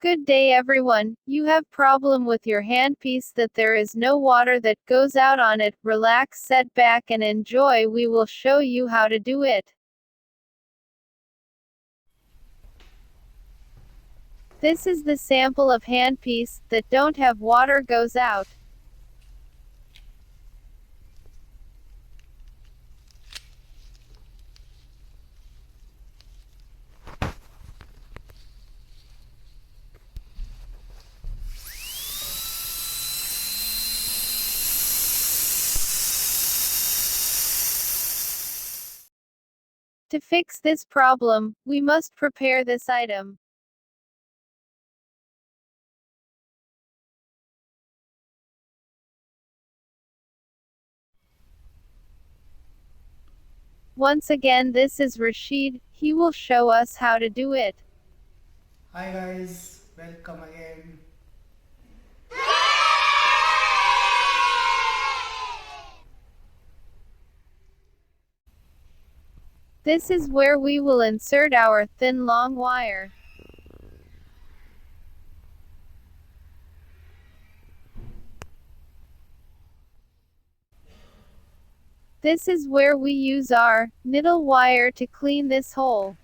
Good day everyone. You have problem with your handpiece that there is no water that goes out on it. Relax, sit back and enjoy. We will show you how to do it. This is the sample of handpiece that don't have water goes out. To fix this problem, we must prepare this item. Once again, this is Rashid. He will show us how to do it. Hi guys, welcome again. This is where we will insert our thin long wire. This is where we use our needle wire to clean this hole.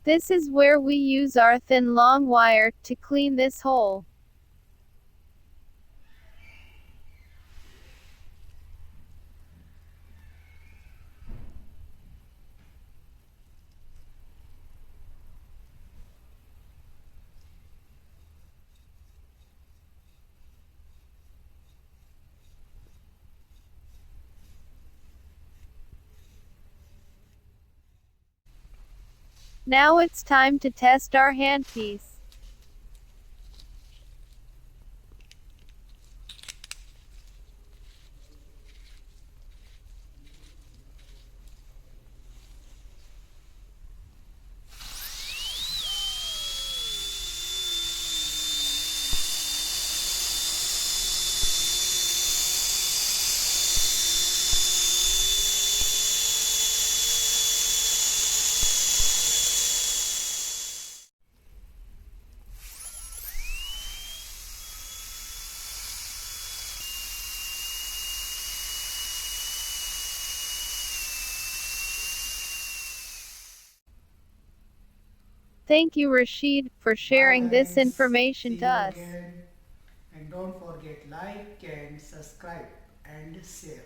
This is where we use our thin long wire to clean this hole. Now it's time to test our handpiece. Thank you Rashid for Bye sharing this guys, information see to you us. again. And don't forget like and subscribe and share.